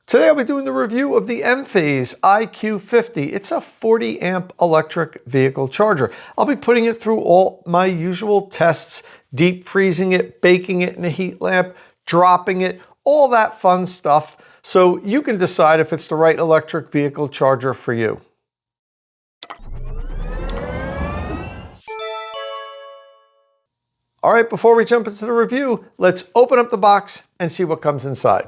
Today I'll be doing the review of the Enphase IQ 50. It's a 40 amp electric vehicle charger. I'll be putting it through all my usual tests, deep freezing it, baking it in a heat lamp, dropping it, all that fun stuff, so you can decide if it's the right electric vehicle charger for you. All right, before we jump into the review, let's open up the box and see what comes inside.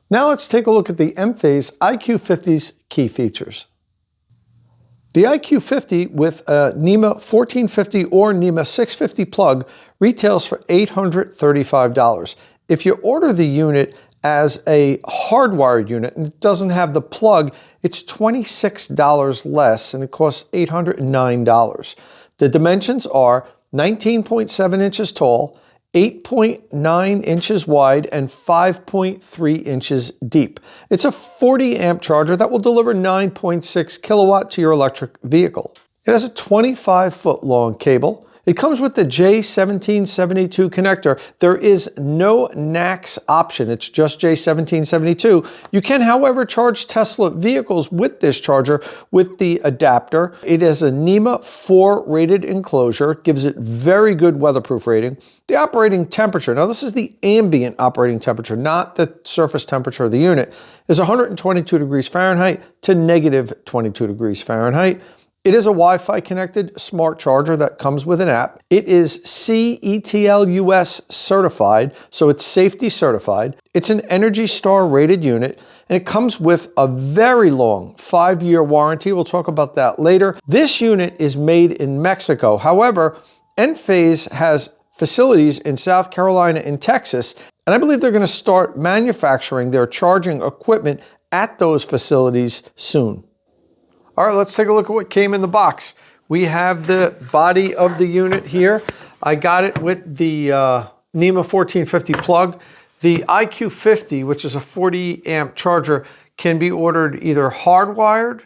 Now let's take a look at the Enphase IQ 50's key features. The IQ 50 with a NEMA 1450 or NEMA 650 plug retails for $835. If you order the unit as a hardwired unit and it doesn't have the plug, it's $26 less and it costs $809. The dimensions are 19.7 inches tall, 8.9 inches wide, and 5.3 inches deep. It's a 40 amp charger that will deliver 9.6 kilowatt to your electric vehicle. It has a 25-foot long cable. It comes with the J1772 connector. There is no NACS option. It's just J1772. You can, however, charge Tesla vehicles with this charger with the adapter. It has a NEMA 4 rated enclosure. It gives it very good weatherproof rating. The operating temperature, now this is the ambient operating temperature, not the surface temperature of the unit, is 122 degrees Fahrenheit to negative 22 degrees Fahrenheit. It is a Wi-Fi connected smart charger that comes with an app. It is CETL-US certified, so it's safety certified. It's an Energy Star rated unit, and it comes with a very long 5-year warranty. We'll talk about that later. This unit is made in Mexico. However, Enphase has facilities in South Carolina and Texas, and I believe they're going to start manufacturing their charging equipment at those facilities soon. All right, let's take a look at what came in the box. We have the body of the unit here. I got it with the NEMA 1450 plug. The IQ 50, which is a 40 amp charger, can be ordered either hardwired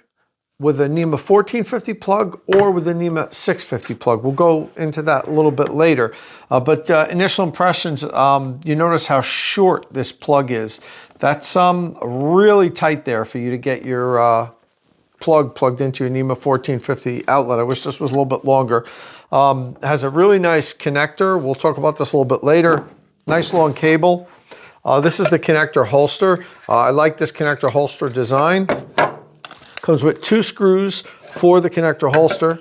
with a NEMA 1450 plug or with a NEMA 650 plug. We'll go into that a little bit later. But initial impressions, you notice how short this plug is. That's really tight there for you to get your plugged into your NEMA 1450 outlet. I wish this was a little bit longer. Has a really nice connector. We'll talk about this a little bit later. Nice long cable. This is the connector holster. I like this connector holster design. Comes with 2 screws for the connector holster,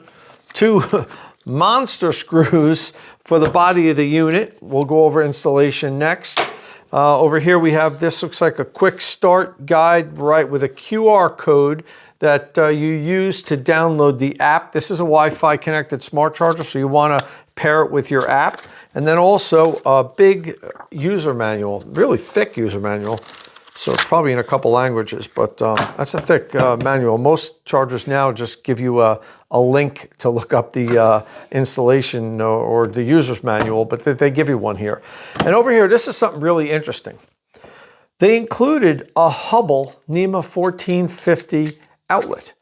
2 monster screws for the body of the unit. We'll go over installation next. Over here we have, this looks like a quick start guide, right, with a QR code that you use to download the app. This is a Wi-Fi connected smart charger, so you want to pair it with your app. And then also a big user manual, really thick user manual. So it's probably in a couple languages, but that's a thick manual. Most chargers now just give you a link to look up the installation or the user's manual, but they give you one here. And over here, this is something really interesting. They included a Hubble NEMA 1450 outlet,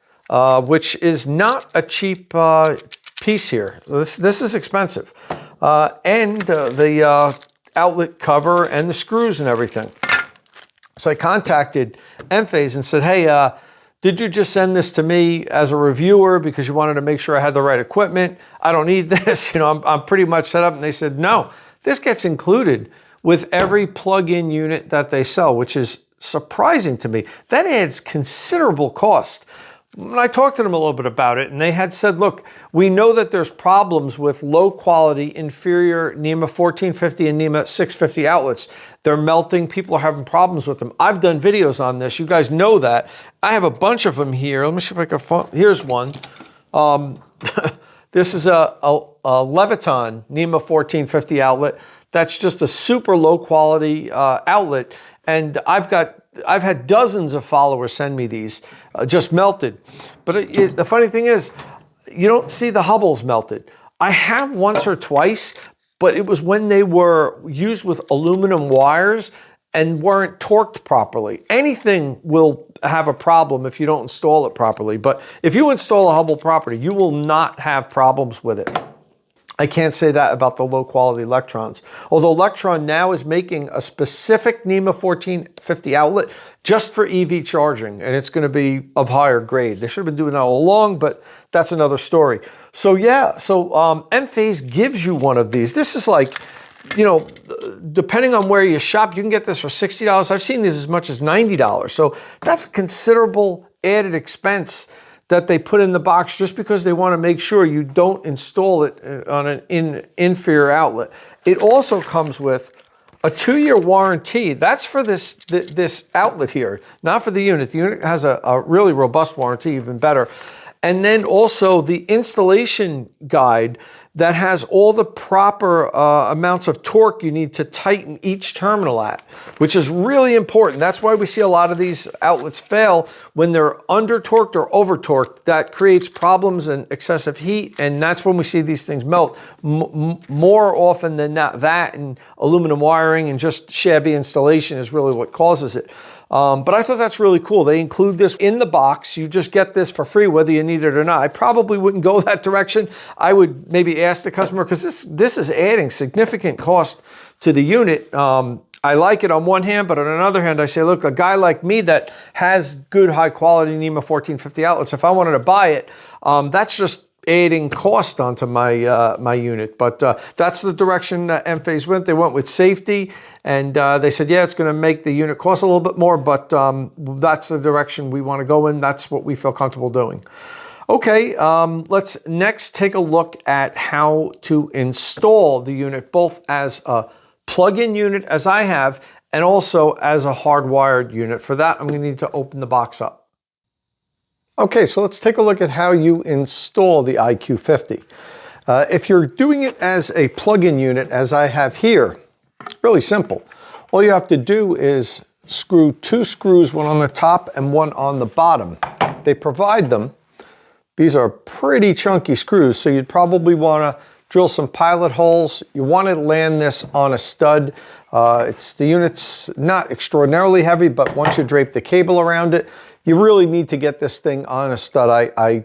which is not a cheap piece here. This is expensive. And the outlet cover and the screws and everything. So I contacted Enphase and said, hey, did you just send this to me as a reviewer because you wanted to make sure I had the right equipment? I don't need this, I'm pretty much set up. And they said, no, this gets included with every plug-in unit that they sell, which is surprising to me. That adds considerable cost. When I talked to them a little bit about it, and they had said, look, we know that there's problems with low quality, inferior NEMA 1450 and NEMA 650 outlets. They're melting, people are having problems with them. I've done videos on this, you guys know that. I have a bunch of them here. Let me see if I can find, here's one. This is a Leviton NEMA 1450 outlet. That's just a super low quality outlet. And I've had dozens of followers send me these, just melted. But the funny thing is, you don't see the Hubbles melted. I have once or twice, but it was when they were used with aluminum wires and weren't torqued properly. Anything will have a problem if you don't install it properly. But if you install a Hubble properly, you will not have problems with it. I can't say that about the low quality electrons. Although Electron now is making a specific NEMA 1450 outlet just for EV charging, and it's going to be of higher grade. They should have been doing that all along, but that's another story. So yeah, Enphase gives you one of these. This is like, you know, depending on where you shop, you can get this for $60. I've seen these as much as $90. So that's a considerable added expense that they put in the box just because they want to make sure you don't install it on an inferior outlet. It also comes with a 2-year warranty. That's for this outlet here, not for the unit. The unit has a really robust warranty, even better. And then also the installation guide that has all the proper amounts of torque you need to tighten each terminal at, which is really important. That's why we see a lot of these outlets fail when they're under torqued or over torqued. That creates problems and excessive heat, and that's when we see these things melt. More often than not, that and aluminum wiring and just shabby installation is really what causes it. But I thought that's really cool. They include this in the box. You just get this for free whether you need it or not. I probably wouldn't go that direction. I would maybe ask the customer, because this is adding significant cost to the unit. I like it on one hand, but on another hand, I say, look, a guy like me that has good high quality NEMA 1450 outlets, if I wanted to buy it, that's just adding cost onto my my unit. But that's the direction Enphase went. They went with safety, and they said, yeah, it's going to make the unit cost a little bit more, but that's the direction we want to go in. That's what we feel comfortable doing. Okay, let's next take a look at how to install the unit, both as a plug-in unit, as I have, and also as a hardwired unit. For that, I'm going to need to open the box up. Okay, so let's take a look at how you install the IQ50. If you're doing it as a plug-in unit, as I have here, really simple. All you have to do is screw 2 screws, one on the top and one on the bottom. They provide them. These are pretty chunky screws, so you'd probably want to drill some pilot holes. You want to land this on a stud. The unit's not extraordinarily heavy, but once you drape the cable around it, you really need to get this thing on a stud. I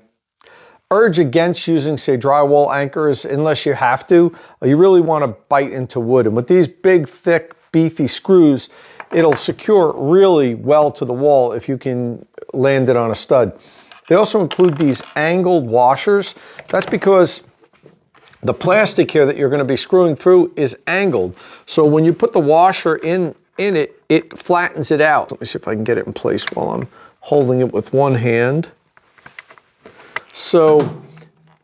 urge against using, say, drywall anchors unless you have to. You really want to bite into wood. And with these big, thick, beefy screws, it'll secure really well to the wall if you can land it on a stud. They also include these angled washers. That's because the plastic here that you're going to be screwing through is angled. So when you put the washer in it, it flattens it out. Let me see if I can get it in place while I'm holding it with one hand. So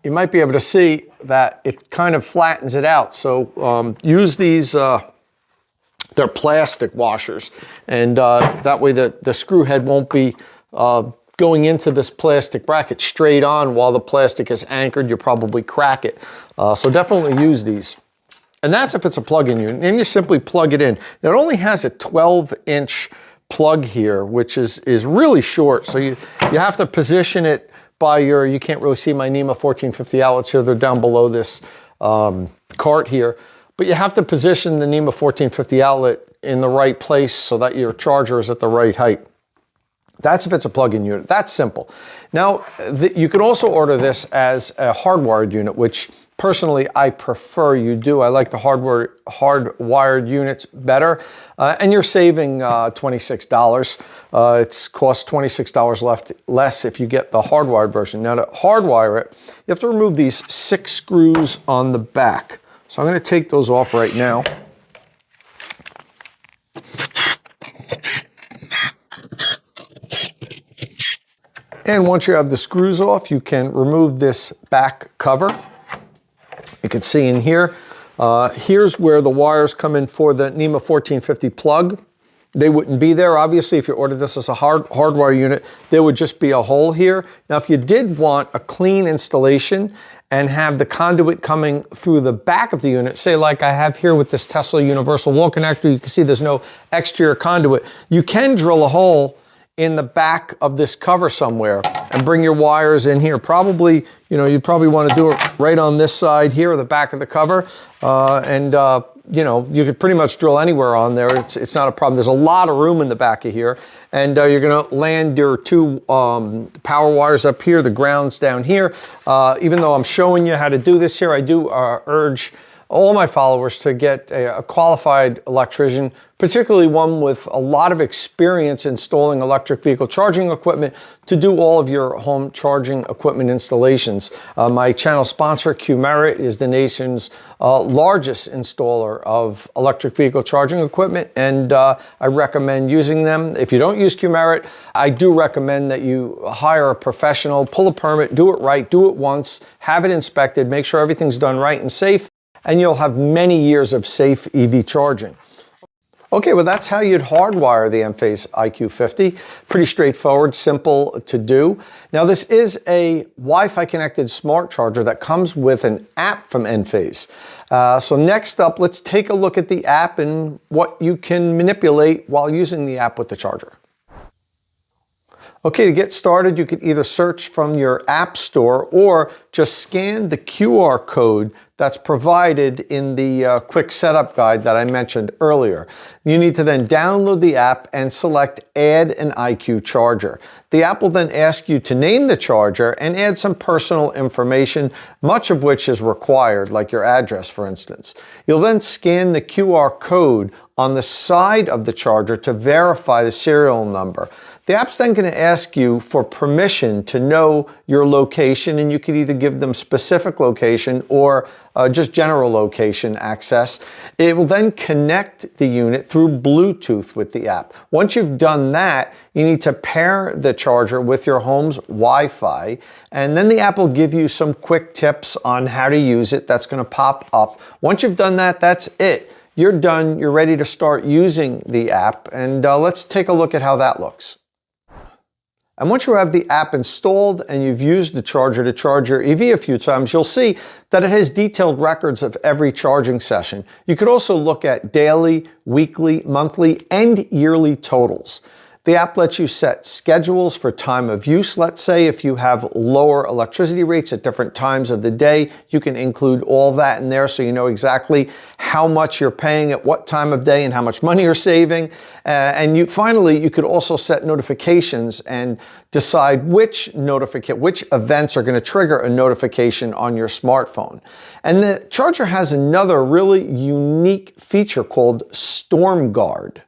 you might be able to see that it kind of flattens it out. So use these, they're plastic washers, and that way the screw head won't be going into this plastic bracket straight on while the plastic is anchored. You'll probably crack it. So definitely use these. And that's if it's a plug-in unit. And you simply plug it in. It only has a 12-inch plug here, which is really short. So you have to position it by your, you can't really see my NEMA 1450 outlets here. They're down below this cart here. But you have to position the NEMA 1450 outlet in the right place so that your charger is at the right height. That's if it's a plug-in unit. That's simple. Now, you can also order this as a hardwired unit, which personally I prefer you do. I like the hardwired units better. And you're saving $26. It costs $26 less if you get the hardwired version. Now, to hardwire it, you have to remove these 6 screws on the back. So I'm going to take those off right now. And once you have the screws off, you can remove this back cover. You can see in here, here's where the wires come in for the NEMA 1450 plug. They wouldn't be there. Obviously, if you ordered this as a hardwire unit, there would just be a hole here. Now, if you did want a clean installation and have the conduit coming through the back of the unit, say like I have here with this Tesla universal wall connector, you can see there's no exterior conduit. You can drill a hole in the back of this cover somewhere and bring your wires in here. Probably, you know, you'd probably want to do it right on this side here, or the back of the cover, and you know, you could pretty much drill anywhere on there. It's not a problem. There's a lot of room in the back of here, and you're going to land your two power wires up here, the ground's down here. Even though I'm showing you how to do this here, I do urge all my followers to get a qualified electrician, particularly one with a lot of experience installing electric vehicle charging equipment, to do all of your home charging equipment installations. My channel sponsor, Qmerit, is the nation's largest installer of electric vehicle charging equipment, and I recommend using them. If you don't use Qmerit, I do recommend that you hire a professional, pull a permit, do it right, do it once, have it inspected, make sure everything's done right and safe, and you'll have many years of safe EV charging. Okay, well, that's how you'd hardwire the Enphase IQ50. Pretty straightforward, simple to do. Now, this is a Wi-Fi connected smart charger that comes with an app from Enphase. So next up, let's take a look at the app and what you can manipulate while using the app with the charger. Okay, to get started, you could either search from your app store or just scan the QR code that's provided in the quick setup guide that I mentioned earlier. You need to then download the app and select Add an IQ Charger. The app will then ask you to name the charger and add some personal information, much of which is required, like your address, for instance. You'll then scan the QR code on the side of the charger to verify the serial number. The app's then going to ask you for permission to know your location, and you could either give them specific location or just general location access. It will then connect the unit through Bluetooth with the app. Once you've done that, you need to pair the charger with your home's Wi-Fi, and then the app will give you some quick tips on how to use it. That's going to pop up. Once you've done that, that's it. You're done. You're ready to start using the app, and let's take a look at how that looks. And once you have the app installed and you've used the charger to charge your EV a few times, you'll see that it has detailed records of every charging session. You could also look at daily, weekly, monthly, and yearly totals. The app lets you set schedules for time of use. Let's say if you have lower electricity rates at different times of the day, you can include all that in there so you know exactly how much you're paying at what time of day and how much money you're saving. And finally, you could also set notifications and decide which events are going to trigger a notification on your smartphone. And the charger has another really unique feature called Storm Guard.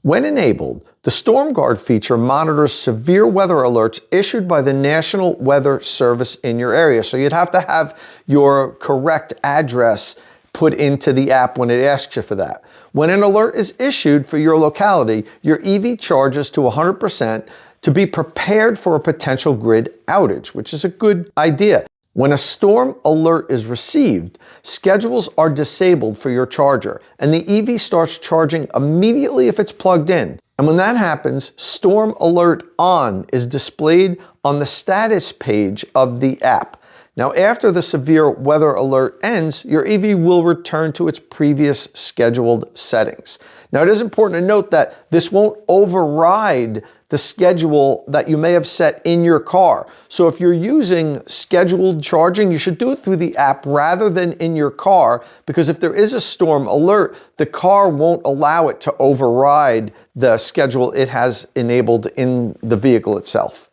When enabled, the Storm Guard feature monitors severe weather alerts issued by the National Weather Service in your area. So you'd have to have your correct address put into the app when it asks you for that. When an alert is issued for your locality, your EV charges to 100% to be prepared for a potential grid outage, which is a good idea. When a storm alert is received, schedules are disabled for your charger, and the EV starts charging immediately if it's plugged in. And when that happens, Storm Alert On is displayed on the status page of the app. Now, after the severe weather alert ends, your EV will return to its previous scheduled settings. Now, it is important to note that this won't override the schedule that you may have set in your car. So if you're using scheduled charging, you should do it through the app rather than in your car, because if there is a storm alert, the car won't allow it to override the schedule it has enabled in the vehicle itself.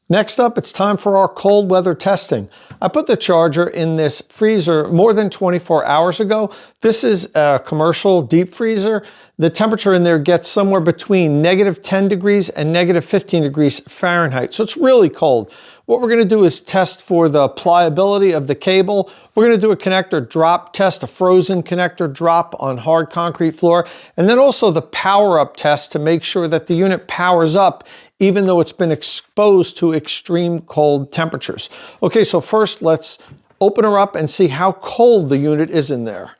Next up, it's time for our cold weather testing. I put the charger in this freezer more than 24 hours ago. This is a commercial deep freezer. The temperature in there gets somewhere between -10 degrees and -15 degrees Fahrenheit. So it's really cold. What we're going to do is test for the pliability of the cable. We're going to do a connector drop test, a frozen connector drop on hard concrete floor, and then also the power up test to make sure that the unit powers up even though it's been exposed to extreme cold temperatures. Okay, so first let's open her up and see how cold the unit is in there.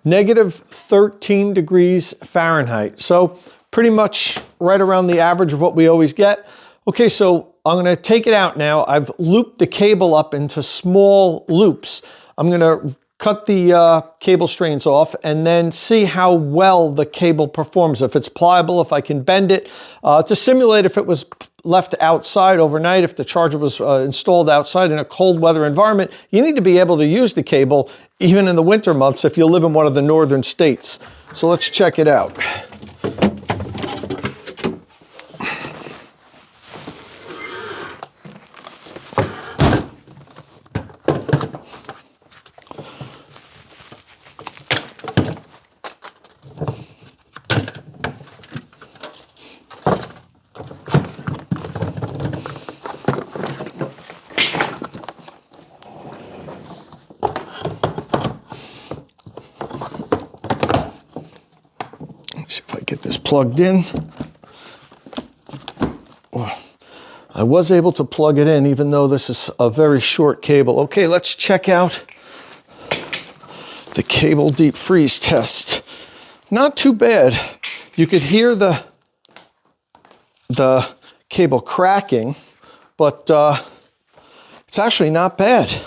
-13 degrees Fahrenheit. So pretty much right around the average of what we always get. Okay, so I'm going to take it out now. I've looped the cable up into small loops. I'm going to cut the cable strains off, and then see how well the cable performs. If it's pliable, if I can bend it, to simulate if it was left outside overnight, if the charger was installed outside in a cold weather environment. You need to be able to use the cable even in the winter months if you live in one of the northern states. So let's check it out. See if I get this plugged in. I was able to plug it in even though this is a very short cable. Okay, let's check out the cable deep freeze test. Not too bad. You could hear the cable cracking, but it's actually not bad.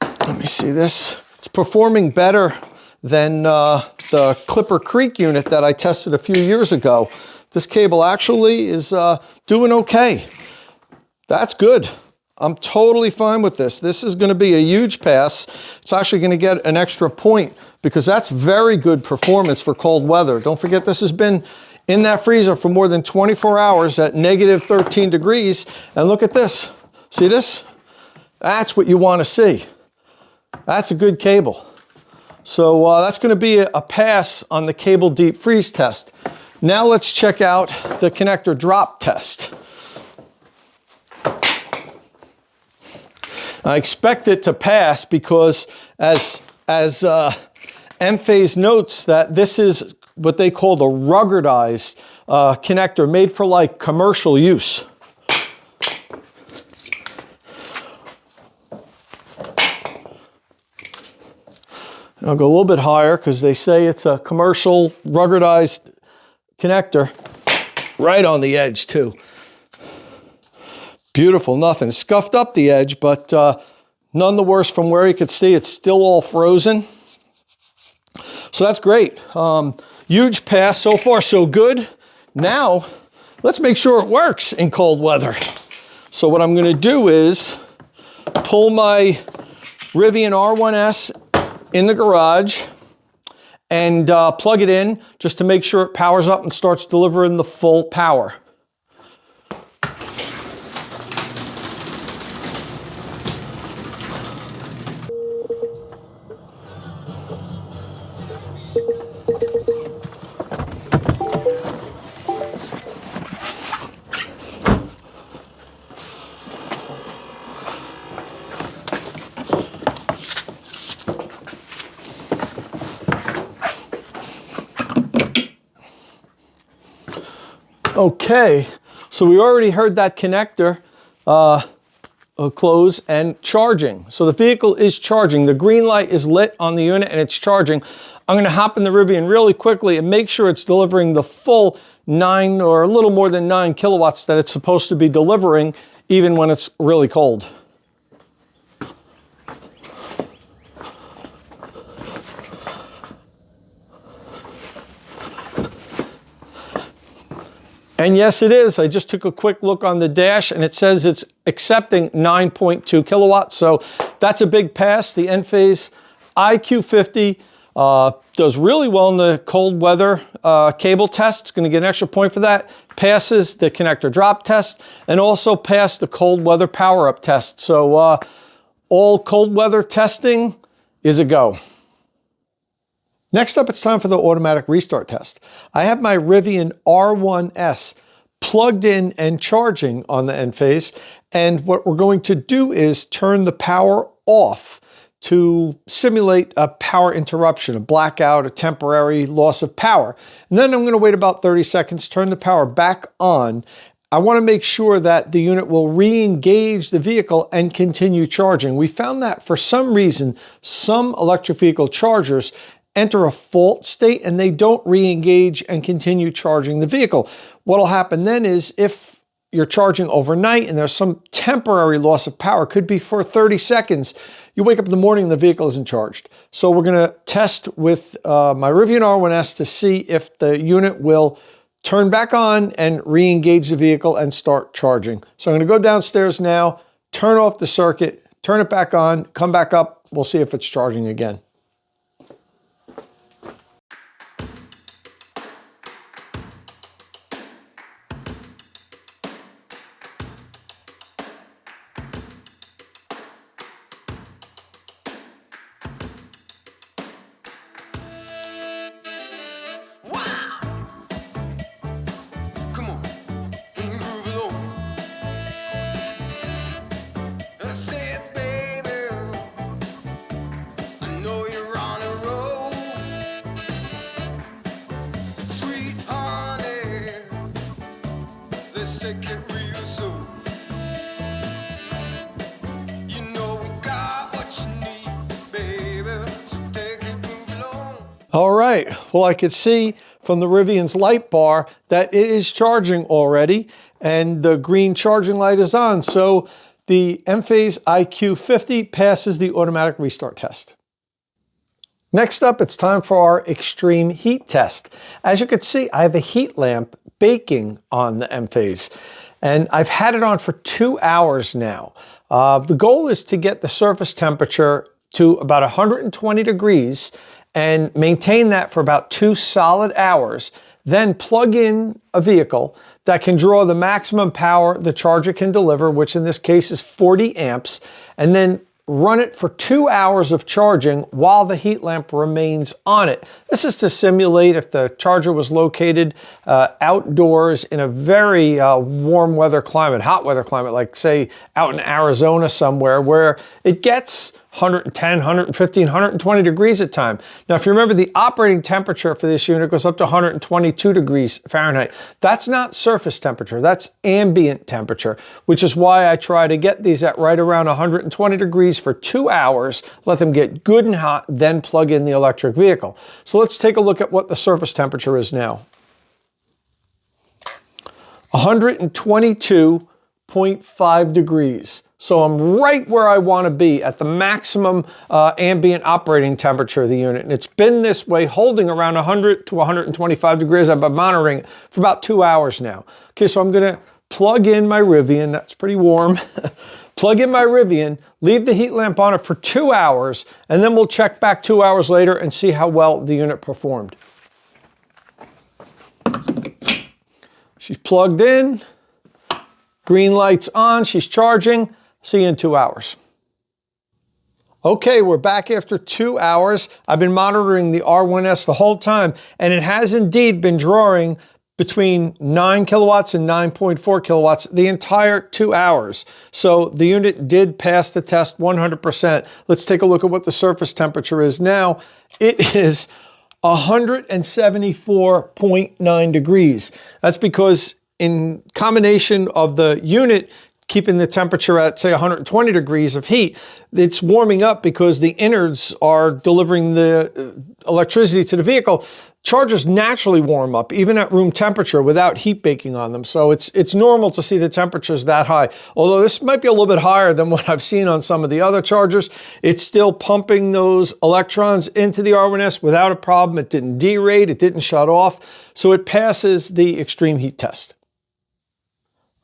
Let me see this. It's performing better than the Clipper Creek unit that I tested a few years ago. This cable actually is doing okay. That's good. I'm totally fine with this. This is going to be a huge pass. It's actually going to get an extra point because that's very good performance for cold weather. Don't forget, this has been in that freezer for more than 24 hours at negative 13 degrees. And look at this. See this? That's what you want to see. That's a good cable. So that's going to be a pass on the cable deep freeze test. Now let's check out the connector drop test. I expect it to pass because as Enphase notes that this is what they call the ruggedized connector made for like commercial use. I'll go a little bit higher because they say it's a commercial ruggedized connector. Right on the edge too. Beautiful, nothing scuffed up the edge, but none the worse from where you could see it's still all frozen. So that's great. Huge pass, so far so good. Now, let's make sure it works in cold weather. So what I'm gonna do is pull my Rivian R1S in the garage and plug it in just to make sure it powers up and starts delivering the full power. Okay, so we already heard that connector close and charging. So the vehicle is charging. The green light is lit on the unit and it's charging. I'm going to hop in the Rivian really quickly and make sure it's delivering the full 9 or a little more than 9 kilowatts that it's supposed to be delivering even when it's really cold. And yes, it is. I just took a quick look on the dash and it says it's accepting 9.2 kilowatts. So that's a big pass. The Enphase IQ 50 does really well in the cold weather cable test. It's going to get an extra point for that. Passes the connector drop test and also passed the cold weather power up test. So all cold weather testing is a go. Next up, it's time for the automatic restart test. I have my Rivian R1S plugged in and charging on the Enphase, and what we're going to do is turn the power off to simulate a power interruption, a blackout, a temporary loss of power. And then I'm going to wait about 30 seconds, turn the power back on. I want to make sure that the unit will re-engage the vehicle and continue charging. We found that for some reason, some electric vehicle chargers enter a fault state and they don't re-engage and continue charging the vehicle. What'll happen then is if you're charging overnight and there's some temporary loss of power, could be for 30 seconds. You wake up in the morning and the vehicle isn't charged. So we're going to test with my Rivian R1S to see if the unit will turn back on and re-engage the vehicle and start charging. So I'm going to go downstairs now, turn off the circuit, turn it back on, come back up. We'll see if it's charging again. All right, well, I could see from the Rivian's light bar that it is charging already and the green charging light is on. So the Enphase IQ 50 passes the automatic restart test. Next up, it's time for our extreme heat test. As you can see, I have a heat lamp baking on the Enphase, and I've had it on for 2 hours now. The goal is to get the surface temperature to about 120 degrees and maintain that for about 2 solid hours, then plug in a vehicle that can draw the maximum power the charger can deliver, which in this case is 40 amps, and then run it for 2 hours of charging while the heat lamp remains on it. This is to simulate if the charger was located outdoors in a very warm weather climate, hot weather climate, like say out in Arizona somewhere where it gets 110, 115, 120 degrees at time. Now, if you remember, the operating temperature for this unit goes up to 122 degrees Fahrenheit. That's not surface temperature, that's ambient temperature, which is why I try to get these at right around 120 degrees for 2 hours, let them get good and hot, then plug in the electric vehicle. So let's take a look at what the surface temperature is now. 122.5 degrees. So I'm right where I want to be at the maximum ambient operating temperature of the unit. And it's been this way, holding around 100 to 125 degrees. I've been monitoring it for about 2 hours now. Okay, so I'm going to plug in my Rivian. That's pretty warm. Plug in my Rivian, leave the heat lamp on it for 2 hours, and then we'll check back 2 hours later and see how well the unit performed. She's plugged in. Green light's on. She's charging. See you in 2 hours. Okay, we're back after 2 hours. I've been monitoring the R1S the whole time, and it has indeed been drawing between 9 kilowatts and 9.4 kilowatts the entire 2 hours. So the unit did pass the test 100%. Let's take a look at what the surface temperature is now. It is 174.9 degrees. That's because in combination of the unit keeping the temperature at, say, 120 degrees of heat, it's warming up because the innards are delivering the electricity to the vehicle. Chargers naturally warm up, even at room temperature, without heat baking on them. So it's normal to see the temperatures that high. Although this might be a little bit higher than what I've seen on some of the other chargers. It's still pumping those electrons into the R1S without a problem. It didn't derate, it didn't shut off. So it passes the extreme heat test.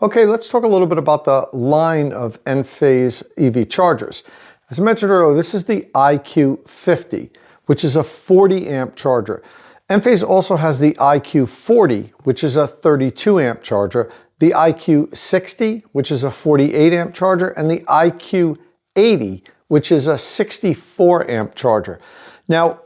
Okay, let's talk a little bit about the line of Enphase EV chargers. As I mentioned earlier, this is the IQ 50, which is a 40 amp charger. Enphase also has the IQ 40, which is a 32 amp charger, the IQ 60, which is a 48 amp charger, and the IQ 80, which is a 64 amp charger. Now,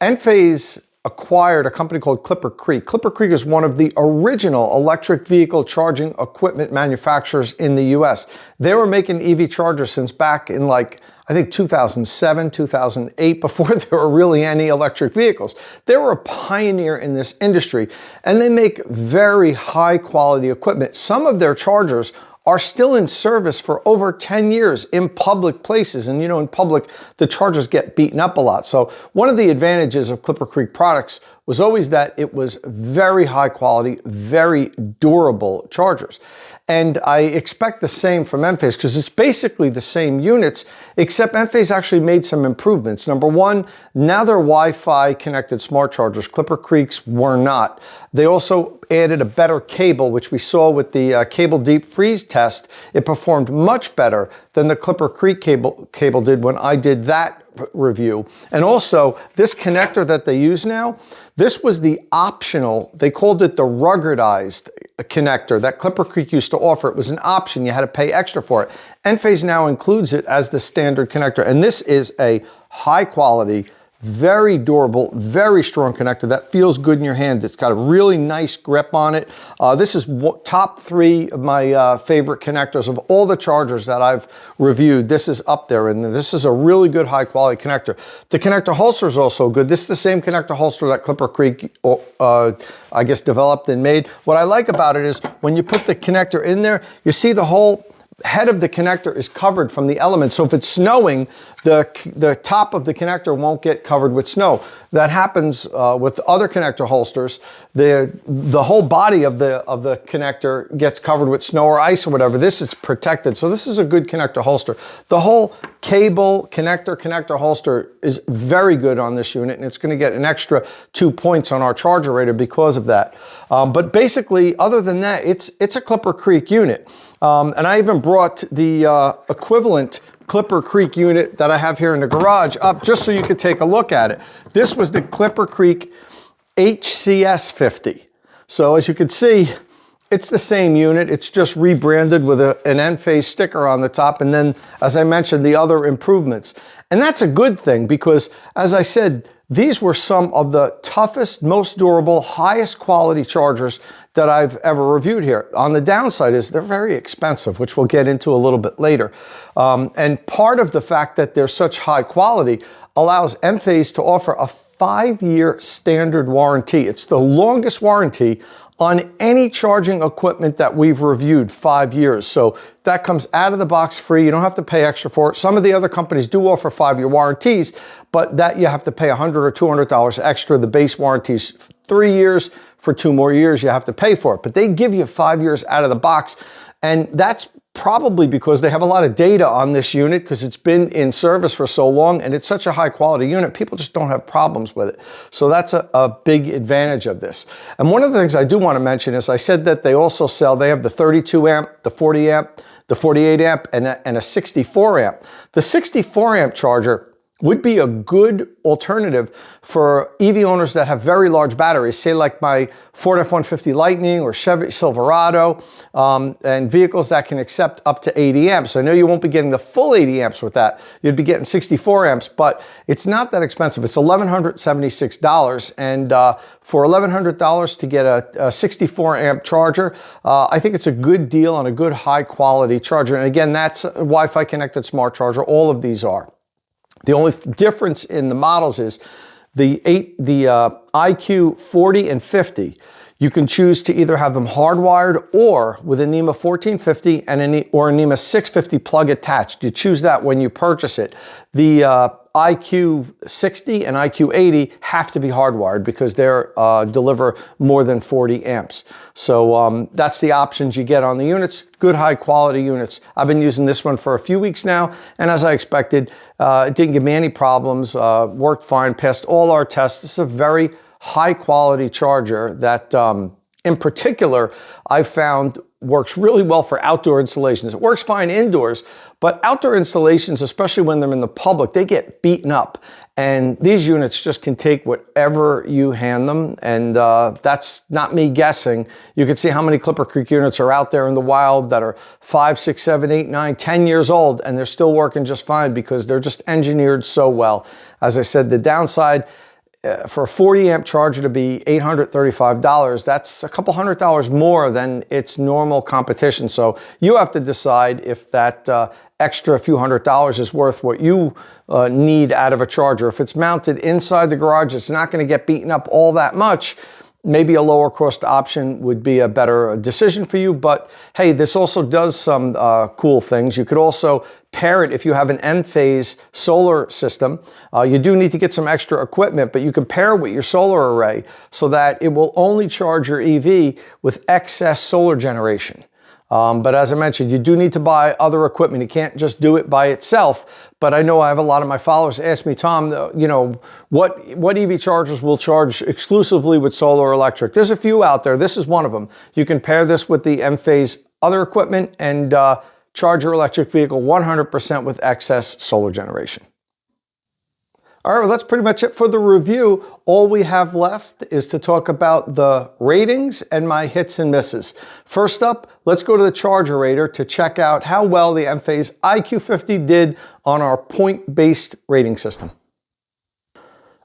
Enphase acquired a company called Clipper Creek. Clipper Creek is one of the original electric vehicle charging equipment manufacturers in the US. They were making EV chargers since back in I think 2007, 2008, before there were really any electric vehicles. They were a pioneer in this industry, and they make very high quality equipment. Some of their chargers are still in service for over 10 years in public places. And you know, in public, the chargers get beaten up a lot. So one of the advantages of Clipper Creek products was always that it was very high quality, very durable chargers. And I expect the same from Enphase because it's basically the same units, except Enphase actually made some improvements. Number one, now they're Wi-Fi connected smart chargers. Clipper Creeks were not. They also added a better cable, which we saw with the cable deep freeze test. It performed much better than the Clipper Creek cable did when I did that review. And also, this connector that they use now, this was the optional, they called it the ruggedized connector that Clipper Creek used to offer. It was an option, you had to pay extra for it. Enphase now includes it as the standard connector, and this is a high quality, very durable, very strong connector that feels good in your hand. It's got a really nice grip on it. This is top 3 of my favorite connectors of all the chargers that I've reviewed. This is up there, and this is a really good high quality connector. The connector holster is also good. This is the same connector holster that Clipper Creek, I guess, developed and made. What I like about it is when you put the connector in there, you see the whole head of the connector is covered from the elements. So if it's snowing, the top of the connector won't get covered with snow. That happens with other connector holsters. The whole body of the connector gets covered with snow or ice or whatever. This is protected. So this is a good connector holster. The whole cable connector holster is very good on this unit, and it's going to get an extra 2 points on our ChargerRater because of that. But basically, other than that, it's a Clipper Creek unit. And I even brought the equivalent Clipper Creek unit that I have here in the garage up just so you could take a look at it. This was the Clipper Creek HCS 50. So as you can see, it's the same unit. It's just rebranded with an Enphase sticker on the top. And then, as I mentioned, the other improvements. And that's a good thing because, as I said, these were some of the toughest, most durable, highest quality chargers that I've ever reviewed here. On the downside is they're very expensive, which we'll get into a little bit later. And part of the fact that they're such high quality allows Enphase to offer a 5-year standard warranty. It's the longest warranty on any charging equipment that we've reviewed, 5 years. So that comes out of the box free. You don't have to pay extra for it. Some of the other companies do offer 5-year warranties, but that you have to pay $100 or $200 extra. The base warranty's 3 years. For 2 more years, you have to pay for it. But they give you 5 years out of the box. And that's probably because they have a lot of data on this unit because it's been in service for so long and it's such a high quality unit. People just don't have problems with it. So that's a big advantage of this. And one of the things I do want to mention is I said that they also sell, they have the 32 amp, the 40 amp, the 48 amp, and a 64 amp. The 64 amp charger would be a good alternative for EV owners that have very large batteries, say like my Ford F-150 Lightning or Chevy Silverado, and vehicles that can accept up to 80 amps. I know you won't be getting the full 80 amps with that. You'd be getting 64 amps, but it's not that expensive. It's $1,176, and for $1,100 to get a 64 amp charger, I think it's a good deal on a good high quality charger. And again, that's a Wi-Fi connected smart charger. All of these are. The only difference in the models is the IQ 40 and 50. You can choose to either have them hardwired or with a NEMA 1450 and or a NEMA 650 plug attached. You choose that when you purchase it. The IQ 60 and IQ 80 have to be hardwired because they deliver more than 40 amps. So that's the options you get on the units. Good high quality units. I've been using this one for a few weeks now, and as I expected, it didn't give me any problems. Worked fine, passed all our tests. This is a very high quality charger that in particular I found works really well for outdoor installations. It works fine indoors, but outdoor installations, especially when they're in the public, they get beaten up. And these units just can take whatever you hand them. And that's not me guessing. You can see how many Clipper Creek units are out there in the wild that are 5, 6, 7, 8, 9, 10 years old, and they're still working just fine because they're just engineered so well. As I said, the downside, for a 40 amp charger to be $835, that's a couple $100 more than its normal competition. So you have to decide if that extra few $100 is worth what you need out of a charger. If it's mounted inside the garage, it's not going to get beaten up all that much. maybe a lower cost option would be a better decision for you. But hey, this also does some cool things. You could also pair it if you have an Enphase solar system. You do need to get some extra equipment, but you can pair it with your solar array so that it will only charge your EV with excess solar generation. But as I mentioned, you do need to buy other equipment. You can't just do it by itself. But I know I have a lot of my followers ask me, Tom, you know, what EV chargers will charge exclusively with solar or electric? There's a few out there. This is one of them. You can pair this with the Enphase other equipment and charge your electric vehicle 100% with excess solar generation. All right, well, that's pretty much it for the review. All we have left is to talk about the ratings and my hits and misses. First up, let's go to the ChargerRater to check out how well the Enphase IQ50 did on our point-based rating system.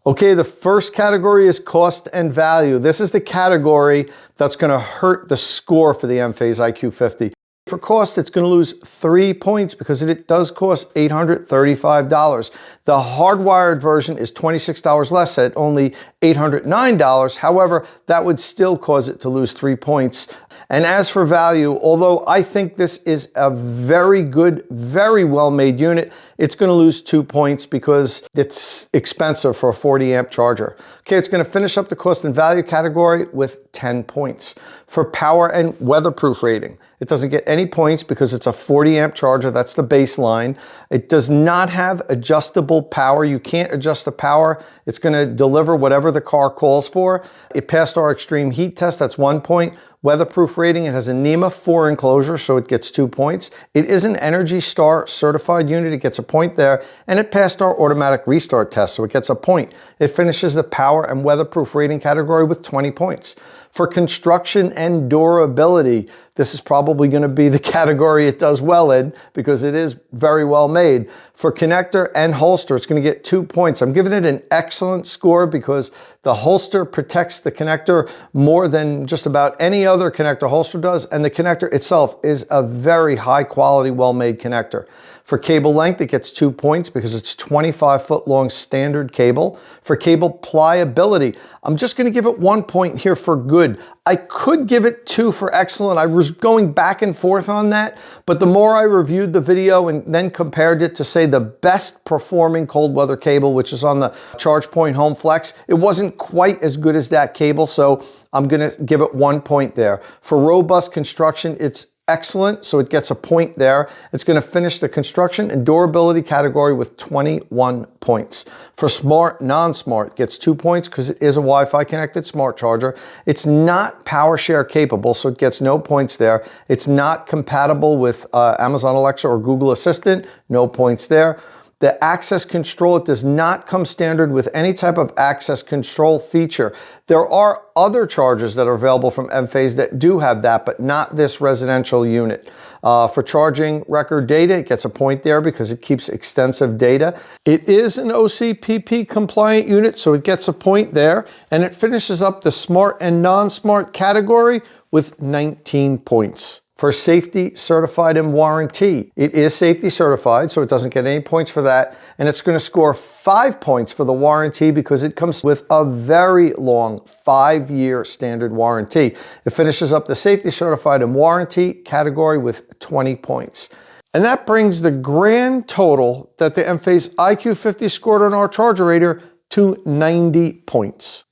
Okay, the first category is cost and value. This is the category that's going to hurt the score for the Enphase IQ50. For cost, it's going to lose 3 points because it does cost $835. The hardwired version is $26 less at only $809. However, that would still cause it to lose 3 points. And as for value, although I think this is a very good, very well-made unit, it's going to lose 2 points because it's expensive for a 40-amp charger. Okay, it's going to finish up the cost and value category with 10 points. For power and weatherproof rating, it doesn't get any points because it's a 40-amp charger. That's the baseline. It does not have adjustable power. You can't adjust the power. It's going to deliver whatever the car calls for. It passed our extreme heat test. That's 1 point. Weatherproof rating, it has a NEMA 4 enclosure, so it gets 2 points. It is an Energy Star certified unit. It gets a point there. And it passed our automatic restart test, so it gets a point. It finishes the power and weatherproof rating category with 20 points. For construction and durability, this is probably going to be the category it does well in because it is very well made. For connector and holster, it's going to get 2 points. I'm giving it an excellent score because the holster protects the connector more than just about any other connector holster does, and the connector itself is a very high quality, well-made connector. For cable length, it gets 2 points because it's 25-foot long standard cable. For cable pliability, I'm just going to give it 1 point here for good. I could give it 2 for excellent. I was going back and forth on that, but the more I reviewed the video and then compared it to, say, the best performing cold weather cable, which is on the ChargePoint Home Flex, it wasn't quite as good as that cable, so I'm going to give it 1 point there. For robust construction, it's excellent, so it gets a point there. It's going to finish the construction and durability category with 21 points. For smart, non-smart, it gets 2 points because it is a Wi-Fi connected smart charger. It's not power share capable, so it gets no points there. It's not compatible with Amazon Alexa or Google Assistant, no points there. The access control, it does not come standard with any type of access control feature. There are other chargers that are available from Enphase that do have that, but not this residential unit. For charging record data, it gets a point there because it keeps extensive data. It is an OCPP compliant unit, so it gets a point there, and it finishes up the smart and non-smart category with 19 points. For safety certified and warranty, it is safety certified, so it doesn't get any points for that. And it's going to score 5 points for the warranty because it comes with a very long 5-year standard warranty. It finishes up the safety certified and warranty category with 20 points. And that brings the grand total that the Enphase IQ50 scored on our ChargerRater to 90 points.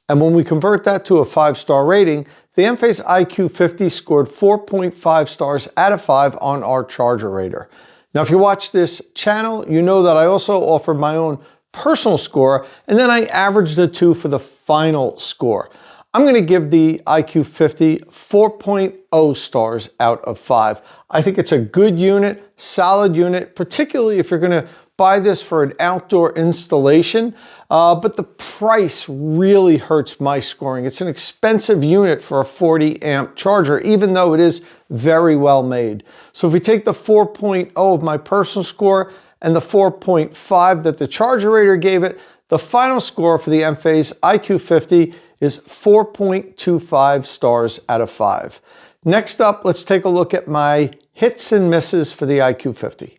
And when we convert that to a 5-star rating, the Enphase IQ50 scored 4.5 stars out of 5 on our ChargerRater. Now, if you watch this channel, you know that I also offered my own personal score, and then I averaged the two for the final score. I'm going to give the IQ50 4.0 stars out of 5. I think it's a good unit, solid unit, particularly if you're going to buy this for an outdoor installation, but the price really hurts my scoring. It's an expensive unit for a 40-amp charger, even though it is very well made. So if we take the 4.0 of my personal score and the 4.5 that the ChargerRater gave it, the final score for the Enphase IQ50 is 4.25 stars out of 5. Next up, let's take a look at my hits and misses for the IQ50.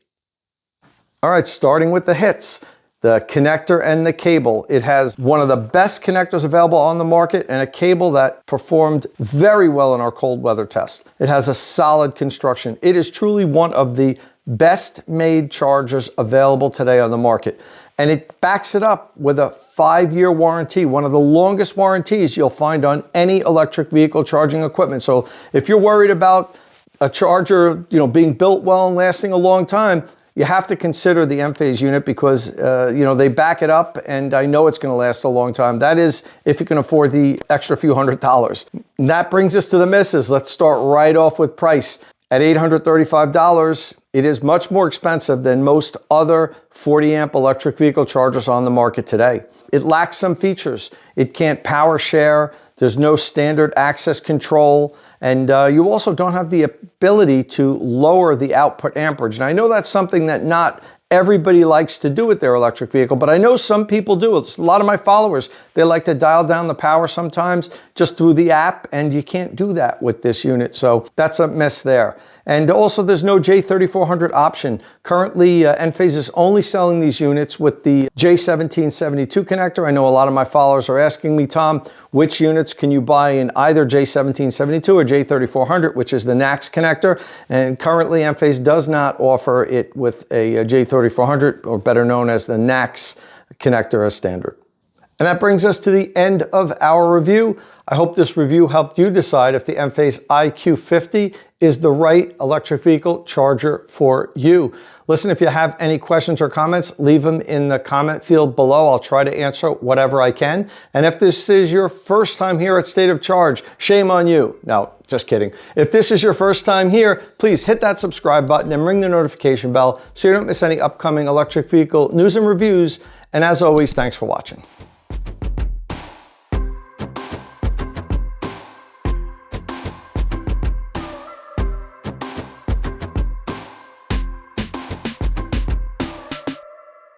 All right, starting with the hits. the connector and the cable. It has one of the best connectors available on the market and a cable that performed very well in our cold weather test. It has a solid construction. It is truly one of the best made chargers available today on the market. And it backs it up with a 5-year warranty, one of the longest warranties you'll find on any electric vehicle charging equipment. So if you're worried about a charger, being built well and lasting a long time, you have to consider the Enphase unit because, they back it up, and I know it's going to last a long time. That is, if you can afford the extra few $100s. And that brings us to the misses. Let's start right off with price. At $835, it is much more expensive than most other 40-amp electric vehicle chargers on the market today. It lacks some features. It can't power share. There's no standard access control. And you also don't have the ability to lower the output amperage. And I know that's something that not everybody likes to do with their electric vehicle, but I know some people do. It's a lot of my followers, they like to dial down the power sometimes just through the app, and you can't do that with this unit. So that's a miss there. And also there's no J3400 option. Currently, Enphase is only selling these units with the J1772 connector. I know a lot of my followers are asking me, Tom, which units can you buy in either J1772 or J3400, which is the NACS connector? And currently Enphase does not offer it with a J3400, or better known as the NACS connector as standard. And that brings us to the end of our review. I hope this review helped you decide if the Enphase IQ50 is the right electric vehicle charger for you. Listen, if you have any questions or comments, leave them in the comment field below. I'll try to answer whatever I can. And if this is your first time here at State of Charge, shame on you. No, just kidding. If this is your first time here, please hit that subscribe button and ring the notification bell so you don't miss any upcoming electric vehicle news and reviews. And as always, thanks for watching.